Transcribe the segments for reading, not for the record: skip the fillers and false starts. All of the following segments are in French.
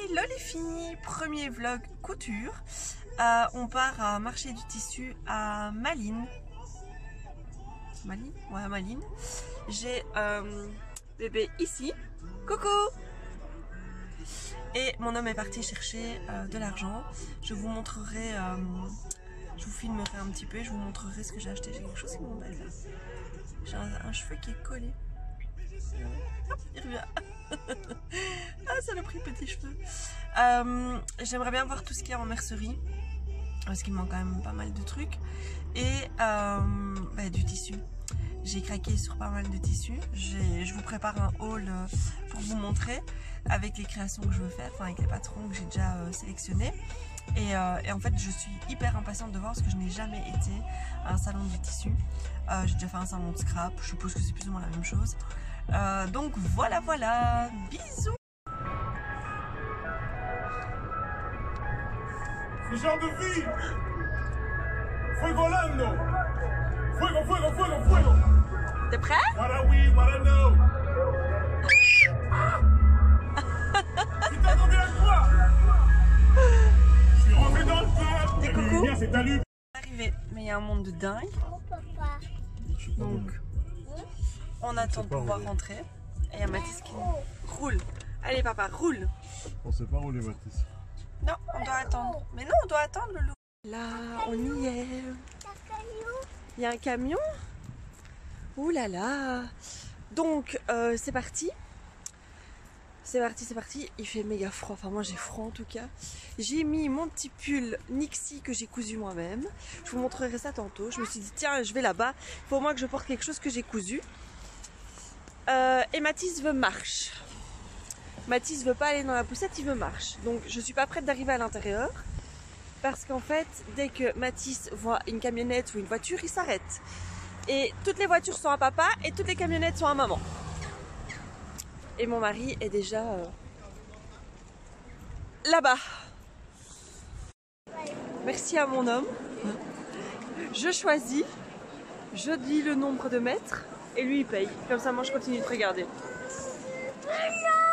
Hello les filles, premier vlog couture. On part à marché du tissu à Malines. Malines? Ouais, à Malines. J'ai bébé ici. Coucou! Et mon homme est parti chercher de l'argent. Je vous montrerai, je vous filmerai un petit peu et je vous montrerai ce que j'ai acheté. J'ai quelque chose qui m'embête là. J'ai un cheveu qui est collé. Hop, il revient. Ah, ça l'a pris petit cheveu. J'aimerais bien voir tout ce qu'il y a en mercerie. Parce qu'il manque quand même pas mal de trucs. Et du tissu. J'ai craqué sur pas mal de tissus. Je vous prépare un haul pour vous montrer avec les créations que je veux faire, enfin avec les patrons que j'ai déjà sélectionnés. Et en fait je suis hyper impatiente de voir parce que je n'ai jamais été à un salon du tissu. J'ai déjà fait un salon de scrap, je suppose que c'est plus ou moins la même chose. Donc voilà, bisous. Ce genre de vie, fuego lando, fuego. T'es prêt? What are we, what I know. Tu t'attendais à quoi? Je suis rentré dans le club. T'es coucou? Bien, c'est ta lutte. Arrivé, mais il y a un monde de dingue. Donc on attend de pouvoir rentrer. Et il y a Mathis qui roule. Allez papa, roule. On sait pas rouler, Mathis. Non, on doit attendre. Mais non, on doit attendre le loup. Là, on y est. Il y a un camion. Ouh là là. Donc, c'est parti. C'est parti. Il fait méga froid. Enfin, moi, j'ai froid en tout cas. J'ai mis mon petit pull Nixie que j'ai cousu moi-même. Je vous montrerai ça tantôt. Je me suis dit, tiens, je vais là-bas. Il faut au moins que je porte quelque chose que j'ai cousu. Et Mathis veut marche. Mathis veut pas aller dans la poussette, il veut marche. Donc je suis pas prête d'arriver à l'intérieur. Parce qu'en fait, dès que Mathis voit une camionnette ou une voiture, il s'arrête. Et toutes les voitures sont à papa et toutes les camionnettes sont à maman. Et mon mari est déjà là-bas. Merci à mon homme. Je choisis, je dis le nombre de mètres et lui il paye. Comme ça moi je continue de regarder.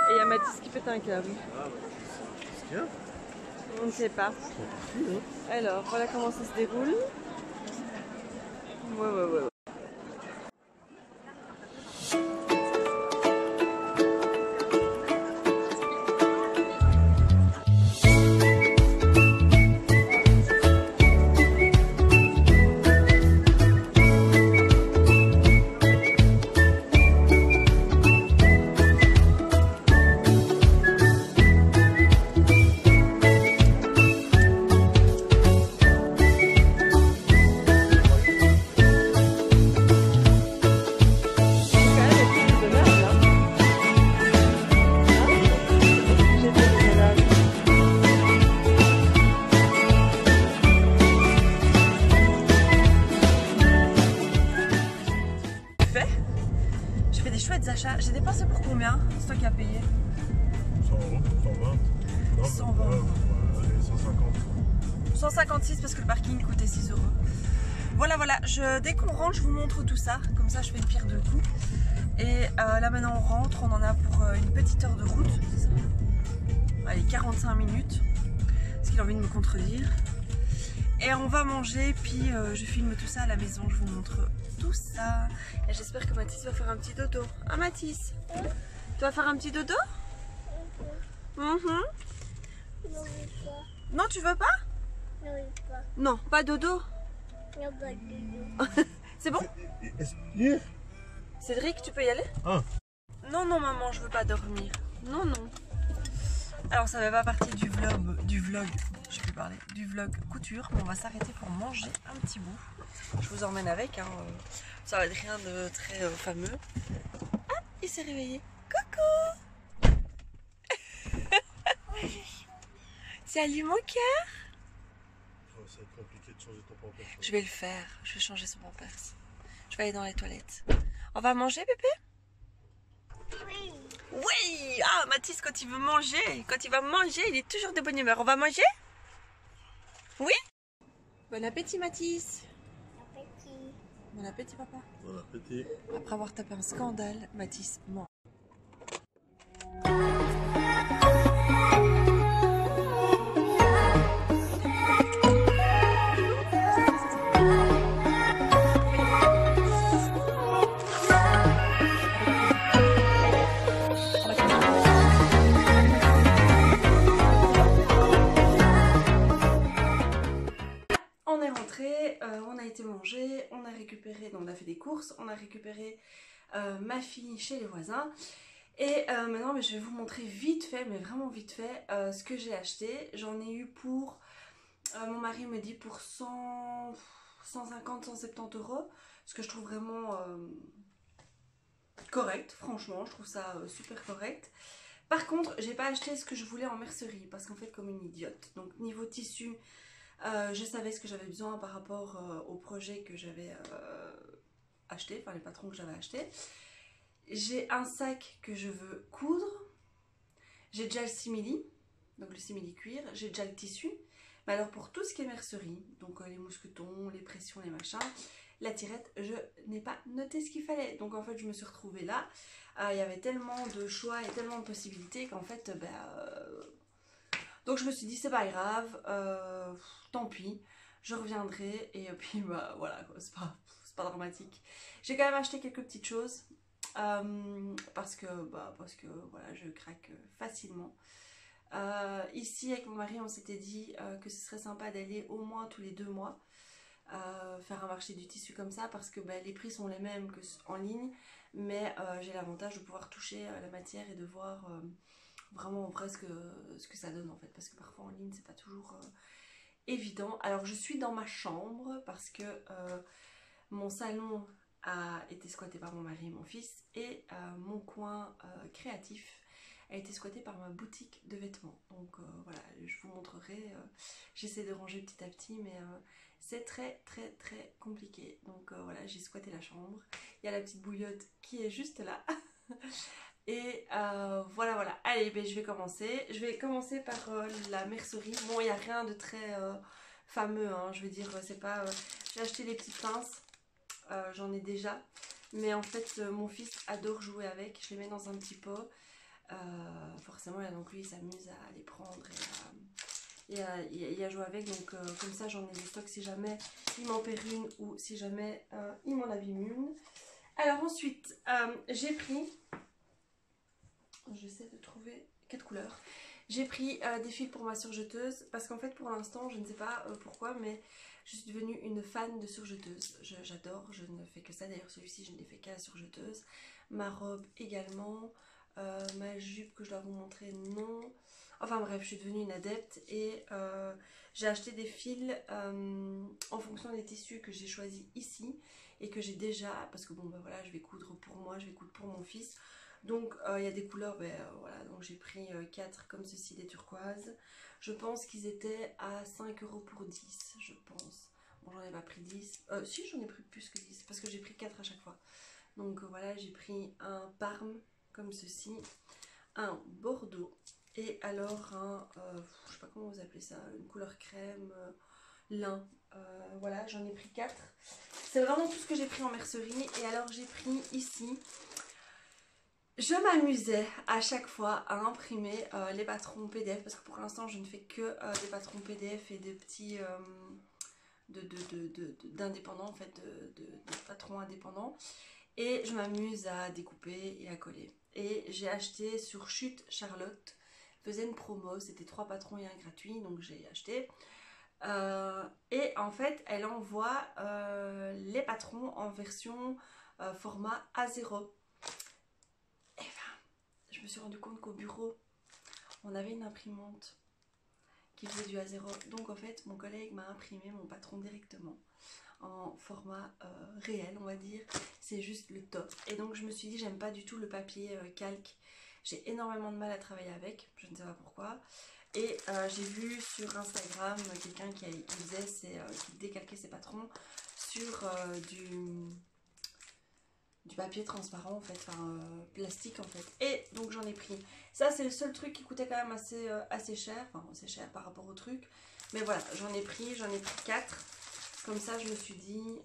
Et il y a Mathis qui pète un câble. On ne sait pas. Alors, voilà comment ça se déroule. Ouais. J'ai dépensé pour combien? C'est toi qui as payé? 100 euros, 120. 120. Allez, 150. 156 parce que le parking coûtait 6 euros. Voilà, dès qu'on rentre, je vous montre tout ça. Comme ça, je fais une pierre deux coups. Et là, maintenant, on rentre. On en a pour une petite heure de route. C'est ça? Allez, 45 minutes. Parce qu'il a envie de me contredire. Et on va manger, puis je filme tout ça à la maison. Je vous montre tout ça. Et j'espère que Mathis va faire un petit dodo. Ah, Mathis? Tu vas faire un petit dodo? Non, tu veux pas? Non, pas dodo. C'est bon? Cédric, tu peux y aller? Non, maman, je veux pas dormir. Non. Alors, ça fait pas partie du vlog, je peux parler, du vlog couture, mais on va s'arrêter pour manger un petit bout. Je vous emmène avec, hein. Ça va être rien de très fameux. Ah, il s'est réveillé. Coucou. Salut mon cœur. Ça va être compliqué de changer ton pampers. Je vais le faire, je vais changer son pampers. Je vais aller dans les toilettes. On va manger, bébé? Oui. Ah, Mathis, quand il va manger, il est toujours de bonne humeur. On va manger? Oui? Bon appétit, Mathis. Bon appétit, papa. Bon appétit. Après avoir tapé un scandale, Mathis mange. récupéré, donc on a fait des courses, on a récupéré ma fille chez les voisins. Et maintenant je vais vous montrer vite fait, mais vraiment vite fait, ce que j'ai acheté. J'en ai eu pour, mon mari me dit pour 150, 170 euros, ce que je trouve vraiment correct, franchement, je trouve ça super correct. Par contre, j'ai pas acheté ce que je voulais en mercerie, parce qu'en fait comme une idiote, donc niveau tissu, je savais ce que j'avais besoin par rapport au projet que j'avais acheté, enfin les patrons que j'avais acheté. J'ai un sac que je veux coudre, j'ai déjà le simili, donc le simili cuir, j'ai déjà le tissu. Mais alors pour tout ce qui est mercerie, donc les mousquetons, les pressions, les machins, la tirette, je n'ai pas noté ce qu'il fallait. Donc en fait je me suis retrouvée là, il y avait tellement de choix et tellement de possibilités qu'en fait, donc je me suis dit c'est pas grave, tant pis, je reviendrai et puis bah voilà, c'est pas dramatique. J'ai quand même acheté quelques petites choses. Parce que voilà, je craque facilement. Ici avec mon mari on s'était dit que ce serait sympa d'aller au moins tous les 2 mois faire un marché du tissu comme ça, parce que les prix sont les mêmes qu'en ligne, mais j'ai l'avantage de pouvoir toucher la matière et de voir vraiment en vrai ce que ça donne en fait, parce que parfois en ligne c'est pas toujours évident. Alors je suis dans ma chambre parce que mon salon a été squatté par mon mari et mon fils, et mon coin créatif a été squatté par ma boutique de vêtements. Donc voilà, je vous montrerai, j'essaie de ranger petit à petit, mais c'est très compliqué. Donc voilà, j'ai squatté la chambre, il y a la petite bouillotte qui est juste là. Et voilà, allez, je vais commencer par la mercerie. Bon, il n'y a rien de très fameux, hein, je veux dire, c'est pas... j'ai acheté des petites pinces. J'en ai déjà, mais en fait mon fils adore jouer avec, je les mets dans un petit pot, forcément là, donc lui il s'amuse à les prendre et à jouer avec, donc comme ça j'en ai des stocks si jamais il m'en perd une ou si jamais il m'en abîme une. Alors ensuite j'ai pris, j'essaie de trouver quelle couleur, j'ai pris des fils pour ma surjeteuse, parce qu'en fait pour l'instant je ne sais pas pourquoi, mais je suis devenue une fan de surjeteuses. J'adore, je ne fais que ça. D'ailleurs celui-ci je ne l'ai fait qu'à la surjeteuse. Ma robe également, ma jupe que je dois vous montrer, non. Enfin bref, je suis devenue une adepte, et j'ai acheté des fils en fonction des tissus que j'ai choisis ici et que j'ai déjà, parce que bon voilà, je vais coudre pour moi, je vais coudre pour mon fils. Donc il y a des couleurs, voilà, donc j'ai pris 4 comme ceci, des turquoises. Je pense qu'ils étaient à 5 € pour 10, je pense. Bon, j'en ai pas pris 10. Si, j'en ai pris plus que 10, parce que j'ai pris 4 à chaque fois. Donc voilà, j'ai pris un parme comme ceci, un bordeaux, et alors un, je sais pas comment vous appelez ça, une couleur crème, lin. Voilà, j'en ai pris 4. C'est vraiment tout ce que j'ai pris en mercerie. Et alors j'ai pris ici... Je m'amusais à chaque fois à imprimer les patrons PDF, parce que pour l'instant je ne fais que des patrons PDF et des petits d'indépendants, en fait, de patrons indépendants, et je m'amuse à découper et à coller. Et j'ai acheté sur Chute Charlotte, faisait une promo, c'était 3 patrons et un gratuit, donc j'ai acheté. Et en fait elle envoie les patrons en version format A0. Je me suis rendu compte qu'au bureau, on avait une imprimante qui faisait du A0. Donc en fait, mon collègue m'a imprimé mon patron directement en format réel, on va dire. C'est juste le top. Et donc je me suis dit, j'aime pas du tout le papier calque. J'ai énormément de mal à travailler avec, je ne sais pas pourquoi. Et j'ai vu sur Instagram quelqu'un qui décalquait ses patrons sur du papier transparent en fait, enfin plastique en fait. Et donc j'en ai pris. Ça c'est le seul truc qui coûtait quand même assez cher, enfin assez cher par rapport au truc. Mais voilà, j'en ai pris 4. Comme ça je me suis dit,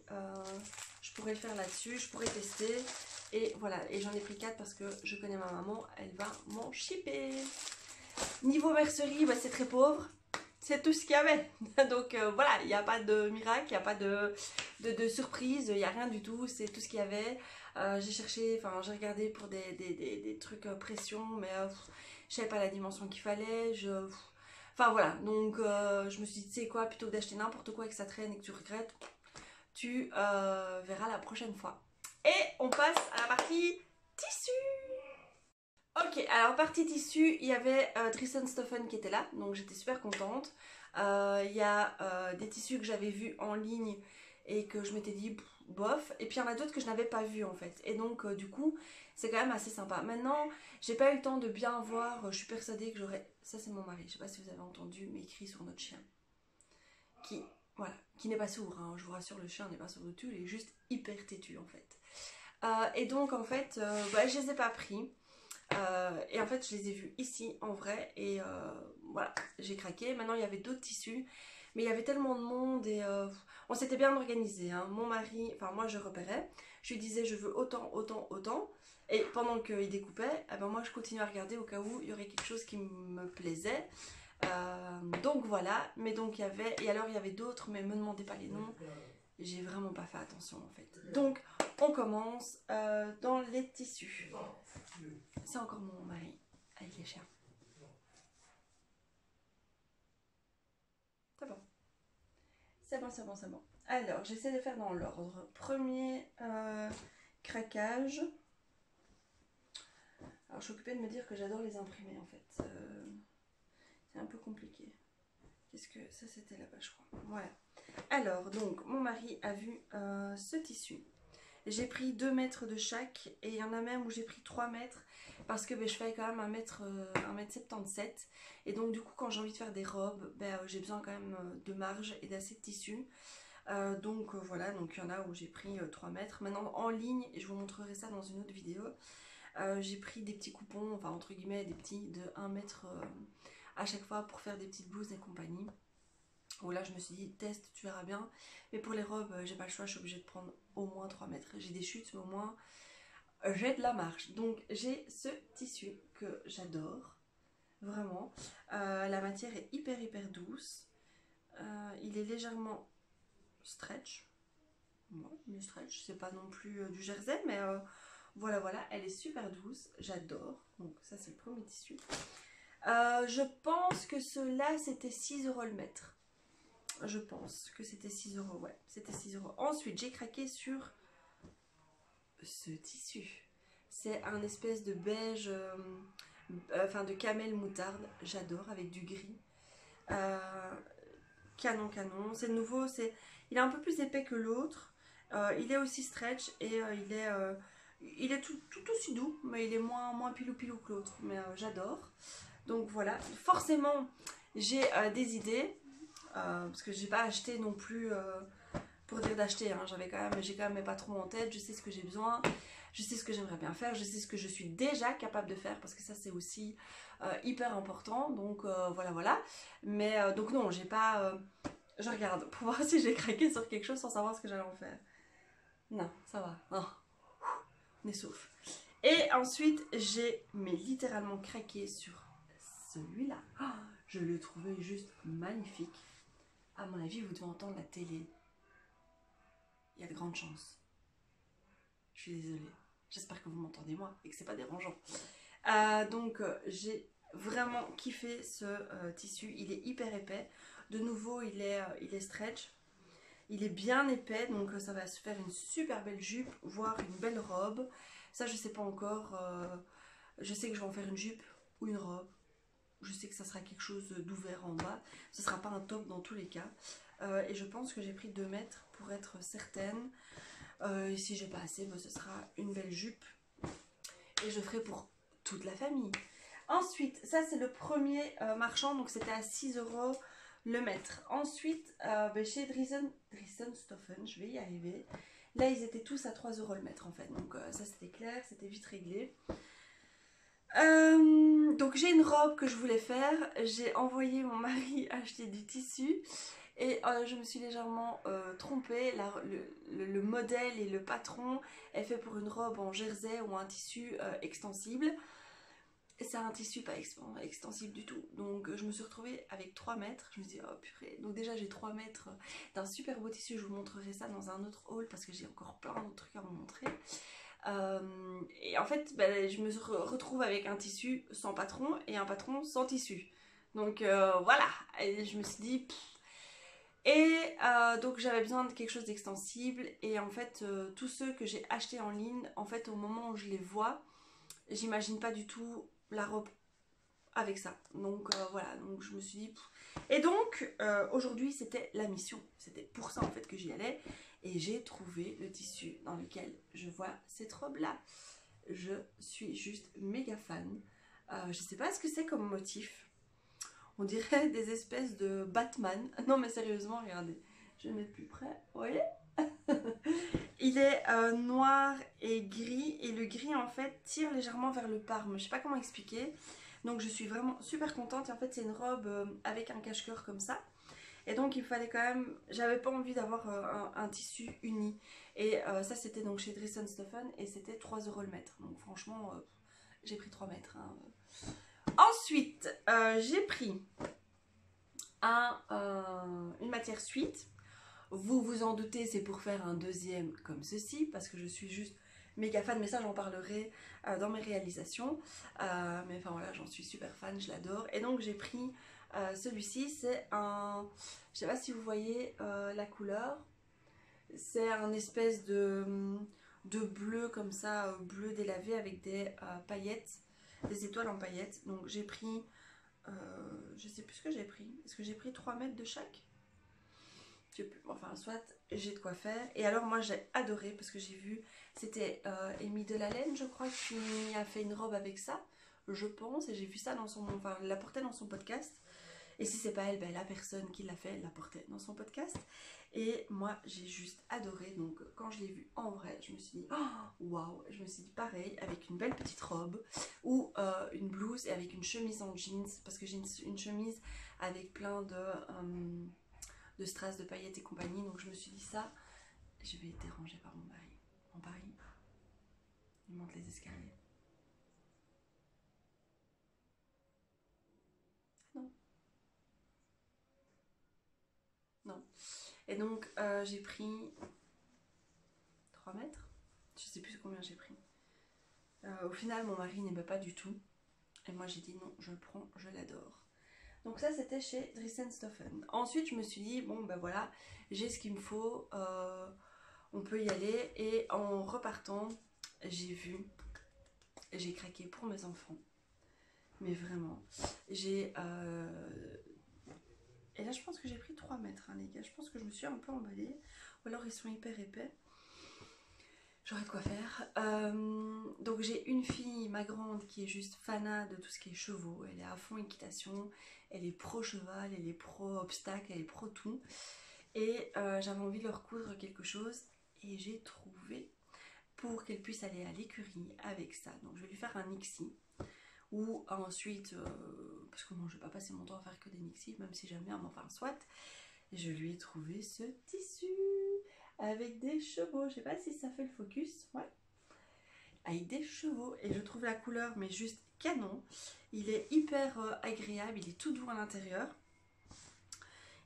je pourrais le faire là-dessus, je pourrais tester. Et voilà, et j'en ai pris 4 parce que je connais ma maman, elle va m'en shipper. Niveau mercerie, c'est très pauvre. C'est tout ce qu'il y avait. Donc voilà, il n'y a pas de miracle, il n'y a pas de surprise, il n'y a rien du tout, c'est tout ce qu'il y avait. J'ai cherché, enfin j'ai regardé pour des trucs pression, mais je savais pas la dimension qu'il fallait. Enfin voilà, donc je me suis dit, tu sais quoi, plutôt que d'acheter n'importe quoi et que ça traîne et que tu regrettes, tu verras la prochaine fois. Et on passe à la partie tissu. Ok, alors partie tissu, il y avait Tristan Stoffen qui était là, donc j'étais super contente. Il y a des tissus que j'avais vus en ligne et que je m'étais dit bof, et puis il y en a d'autres que je n'avais pas vus en fait, et donc du coup c'est quand même assez sympa. Maintenant j'ai pas eu le temps de bien voir, je suis persuadée que j'aurais, ça c'est mon mari, je sais pas si vous avez entendu mais il crie sur notre chien qui, voilà, qui n'est pas sourd, hein. Je vous rassure, le chien n'est pas sourd du tout, il est juste hyper têtu en fait. Et donc en fait je les ai pas pris. Et en fait je les ai vus ici en vrai et voilà, j'ai craqué. Maintenant il y avait d'autres tissus mais il y avait tellement de monde et on s'était bien organisé, hein. Mon mari, enfin moi je repérais, je lui disais je veux autant, autant, autant, et pendant qu'il découpait, eh ben moi je continuais à regarder au cas où il y aurait quelque chose qui me plaisait. Donc voilà, mais donc il y avait, et alors il y avait d'autres mais me demandez pas les noms, j'ai vraiment pas fait attention en fait. Donc on commence dans les tissus. C'est encore mon mari avec les chiens. C'est bon. C'est bon, c'est bon, c'est bon. Alors, j'essaie de faire dans l'ordre. Premier craquage. Alors, je suis occupée de me dire que j'adore les imprimer en fait. C'est un peu compliqué. Qu'est-ce que... Ça, c'était là-bas, je crois. Voilà. Alors, donc, mon mari a vu ce tissu. J'ai pris 2 mètres de chaque et il y en a même où j'ai pris 3 mètres parce que je fais quand même 1m77 et donc du coup quand j'ai envie de faire des robes, j'ai besoin quand même de marge et d'assez de tissu. Donc voilà, donc il y en a où j'ai pris 3 mètres. Maintenant en ligne, et je vous montrerai ça dans une autre vidéo, j'ai pris des petits coupons, enfin entre guillemets des petits de 1 mètre à chaque fois pour faire des petites blouses et compagnie. Où là je me suis dit teste, tu verras bien, mais pour les robes j'ai pas le choix, je suis obligée de prendre au moins 3 mètres. J'ai des chutes mais au moins j'ai de la marge. Donc j'ai ce tissu que j'adore vraiment. La matière est hyper douce, il est légèrement stretch. Bon, le stretch c'est pas non plus du jersey mais voilà, elle est super douce, j'adore. Donc ça c'est le premier tissu. Je pense que cela c'était 6 € le mètre. Je pense que c'était 6 €, ouais, c'était 6 €. Ensuite, j'ai craqué sur ce tissu. C'est un espèce de beige, enfin de camel moutarde. J'adore, avec du gris. Canon. C'est nouveau, il est un peu plus épais que l'autre. Il est aussi stretch et il est tout aussi doux, mais il est moins pilou que l'autre. Mais j'adore. Donc voilà, forcément, j'ai des idées. Parce que j'ai pas acheté non plus pour dire d'acheter, hein. J'ai quand même mes patrons en tête, je sais ce que j'ai besoin, je sais ce que j'aimerais bien faire, je sais ce que je suis déjà capable de faire parce que ça c'est aussi hyper important, donc voilà. Mais donc non, j'ai pas... je regarde pour voir si j'ai craqué sur quelque chose sans savoir ce que j'allais en faire. Non, ça va, non. On est sauf. Et ensuite j'ai littéralement craqué sur celui-là. Oh, je le trouvais juste magnifique. À mon avis, vous devez entendre la télé. Il y a de grandes chances. Je suis désolée. J'espère que vous m'entendez moi et que c'est pas dérangeant. Donc, j'ai vraiment kiffé ce tissu. Il est hyper épais. De nouveau, il est stretch. Il est bien épais, donc ça va se faire une super belle jupe, voire une belle robe. Ça, je sais pas encore. Je sais que je vais en faire une jupe ou une robe. Je sais que ça sera quelque chose d'ouvert en bas. Ce sera pas un top dans tous les cas. Et je pense que j'ai pris 2 mètres pour être certaine. Et si j'ai pas assez, ce sera une belle jupe. Et je ferai pour toute la famille. Ensuite, ça c'est le premier marchand. Donc c'était à 6 € le mètre. Ensuite, chez Tristan Stoffen, je vais y arriver. Là, ils étaient tous à 3 € le mètre en fait. Donc ça c'était clair, c'était vite réglé. Donc j'ai une robe que je voulais faire, j'ai envoyé mon mari acheter du tissu et je me suis légèrement trompée. Le modèle et le patron est fait pour une robe en jersey ou un tissu extensible. C'est un tissu pas extensible du tout, donc je me suis retrouvée avec 3 mètres. Je me suis dit oh purée, donc déjà j'ai 3 mètres d'un super beau tissu. Je vous montrerai ça dans un autre haul parce que j'ai encore plein d'autres trucs à vous montrer. Et en fait je me retrouve avec un tissu sans patron et un patron sans tissu, donc voilà. Et je me suis dit Et donc j'avais besoin de quelque chose d'extensible. Et en fait, tous ceux que j'ai achetés en ligne, en fait, au moment où je les vois, j'imagine pas du tout la robe avec ça. Donc voilà, donc je me suis dit... Et donc aujourd'hui c'était la mission. C'était pour ça en fait que j'y allais. Et j'ai trouvé le tissu dans lequel je vois cette robe là. Je suis juste méga fan. Je sais pas ce que c'est comme motif. On dirait des espèces de Batman. Non mais sérieusement, regardez. Je vais le mettre plus près. Vous voyez? Il est noir et gris. Et le gris en fait tire légèrement vers le parme. Je sais pas comment expliquer. Donc je suis vraiment super contente. Et en fait c'est une robe avec un cache-cœur comme ça. Et donc il fallait quand même... J'avais pas envie d'avoir un tissu uni. Et ça c'était donc chez Dressenstoffen. Et c'était 3 € le mètre. Donc franchement j'ai pris 3 mètres. Hein. Ensuite j'ai pris une matière suite. Vous vous en doutez, c'est pour faire un deuxième comme ceci. Parce que je suis juste méga fan. Mais ça j'en parlerai dans mes réalisations. Mais enfin voilà, j'en suis super fan, je l'adore. Et donc j'ai pris... celui-ci c'est un, je sais pas si vous voyez la couleur, c'est un espèce de bleu comme ça, bleu délavé avec des paillettes, des étoiles en paillettes. Donc j'ai pris, je sais plus ce que j'ai pris, est-ce que j'ai pris 3 mètres de chaque? Je sais plus. Enfin soit j'ai de quoi faire. Et alors moi j'ai adoré parce que j'ai vu, c'était Amy Delalaine je crois qui a fait une robe avec ça, je pense, et j'ai vu ça dans son, enfin elle la portait dans son podcast. Et si c'est pas elle, ben la personne qui l'a fait, elle l'a porté dans son podcast. Et moi, j'ai juste adoré. Donc, quand je l'ai vue en vrai, je me suis dit, waouh! Je me suis dit pareil, avec une belle petite robe ou une blouse et avec une chemise en jeans. Parce que j'ai une chemise avec plein de strass, de paillettes et compagnie. Donc, je me suis dit ça, je vais être dérangée par mon mari. En Paris, il monte les escaliers. Non. Non. Et donc j'ai pris 3 mètres. Je sais plus combien j'ai pris. Au final mon mari n'aimait pas du tout. Et moi j'ai dit non, je le prends, je l'adore. Donc ça c'était chez Dressenstoffen. Ensuite je me suis dit bon ben voilà, j'ai ce qu'il me faut. On peut y aller. Et en repartant, j'ai craqué pour mes enfants. Mais vraiment. Et là je pense que j'ai pris 3 mètres hein, les gars. Je pense que je me suis un peu emballée. Ou alors ils sont hyper épais. J'aurais de quoi faire. Donc j'ai une fille, ma grande, qui est juste fanat de tout ce qui est chevaux. Elle est à fond équitation. Elle est pro cheval, elle est pro obstacle, elle est pro tout. Et j'avais envie de leur coudre quelque chose. Et j'ai trouvé pour qu'elle puisse aller à l'écurie avec ça. Donc je vais lui faire un nixie. Ou ensuite, parce que moi je vais pas passer mon temps à faire que des nixies, même si j'aime bien, mais enfin soit. Je lui ai trouvé ce tissu avec des chevaux. Je sais pas si ça fait le focus. Ouais. Avec des chevaux. Et je trouve la couleur mais juste canon. Il est hyper agréable. Il est tout doux à l'intérieur.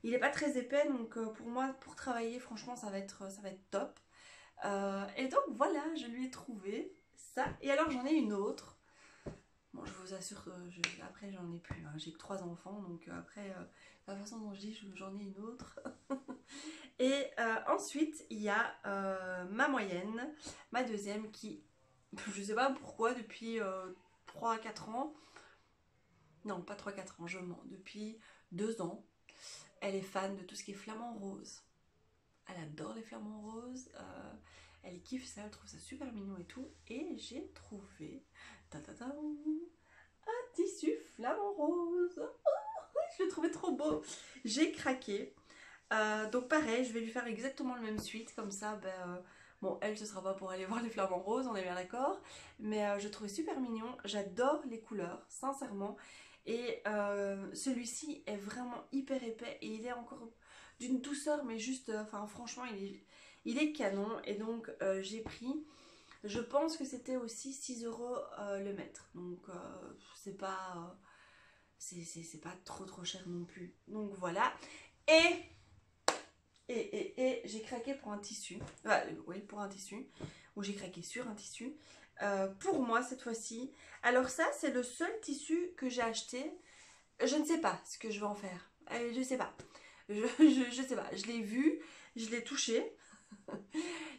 Il est pas très épais. Donc pour moi, pour travailler, franchement, ça va être top. Et donc voilà, je lui ai trouvé ça. Et alors j'en ai une autre. Bon, je vous assure, après j'en ai plus, hein. J'ai que 3 enfants, donc après, la façon dont je dis, j'en ai une autre. Et ensuite, il y a ma moyenne, ma deuxième, qui, je sais pas pourquoi, depuis 3-4 ans, non pas 3-4 ans, je mens, depuis 2 ans, elle est fan de tout ce qui est flamant rose. Elle adore les flamants roses, elle kiffe ça, elle trouve ça super mignon et tout. Et j'ai trouvé un tissu flamant rose. Oh, je l'ai trouvé trop beau. J'ai craqué. Donc pareil, je vais lui faire exactement le même suite. Comme ça, bon, elle, ce sera pas pour aller voir les flamants roses, on est bien d'accord. Mais je trouvais super mignon. J'adore les couleurs, sincèrement. Et celui-ci est vraiment hyper épais. Et il est encore d'une douceur, mais juste, enfin franchement, il est canon. Et donc j'ai pris, je pense que c'était aussi 6 € le mètre. Donc c'est pas trop cher non plus. Donc voilà. Et j'ai craqué pour un tissu. Oui, pour un tissu. Ou j'ai craqué sur un tissu. Pour moi cette fois-ci. Alors ça, c'est le seul tissu que j'ai acheté. Je ne sais pas ce que je vais en faire. Je ne sais pas. Je sais pas, je l'ai vu, je l'ai touché.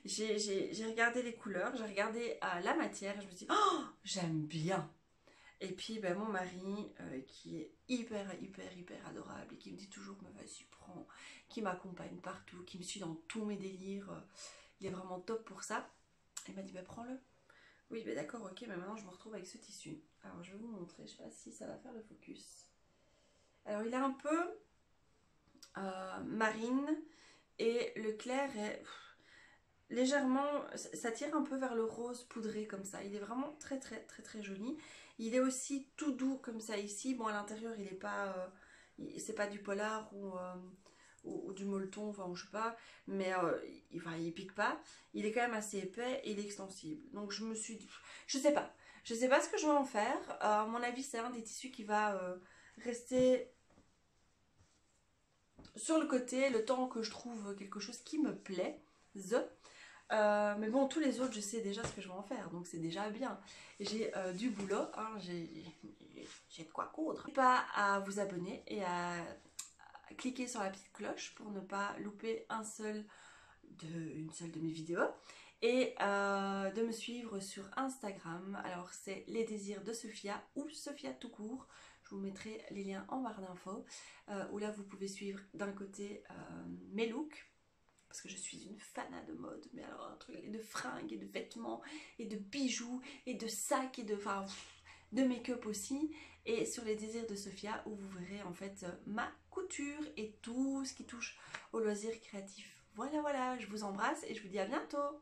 J'ai regardé les couleurs, j'ai regardé la matière, et je me suis dit, oh, j'aime bien. Et puis ben, mon mari, qui est hyper adorable et qui me dit toujours, mais vas-y, prends, qui m'accompagne partout, qui me suit dans tous mes délires, il est vraiment top pour ça. Il m'a dit, ben prends-le. Oui, ben d'accord, ok, mais maintenant je me retrouve avec ce tissu. Alors je vais vous montrer, je sais pas si ça va faire le focus. Alors il est un peu marine et le clair est légèrement, ça tire un peu vers le rose poudré comme ça. Il est vraiment très joli. Il est aussi tout doux comme ça ici. Bon, à l'intérieur il est pas, c'est pas du polar ou du molleton, enfin je sais pas, mais il pique pas. Il est quand même assez épais et il est extensible. Donc je me suis dit, je sais pas ce que je vais en faire. À mon avis c'est un des tissus qui va rester sur le côté le temps que je trouve quelque chose qui me plaît. Mais bon, tous les autres, je sais déjà ce que je vais en faire, donc c'est déjà bien. J'ai du boulot, hein, j'ai de quoi coudre. Pas à vous abonner et à cliquer sur la petite cloche pour ne pas louper une seule de mes vidéos. Et de me suivre sur Instagram. Alors c'est Les Désirs de Sophia ou Sophia tout court. Je vous mettrai les liens en barre d'infos. Où là vous pouvez suivre d'un côté mes looks. Parce que je suis une fanat de mode, mais alors un truc de fringues et de vêtements et de bijoux et de sacs et de make-up aussi. Et sur Les Désirs de Sophia où vous verrez en fait ma couture et tout ce qui touche au loisir créatif. Voilà, je vous embrasse et je vous dis à bientôt.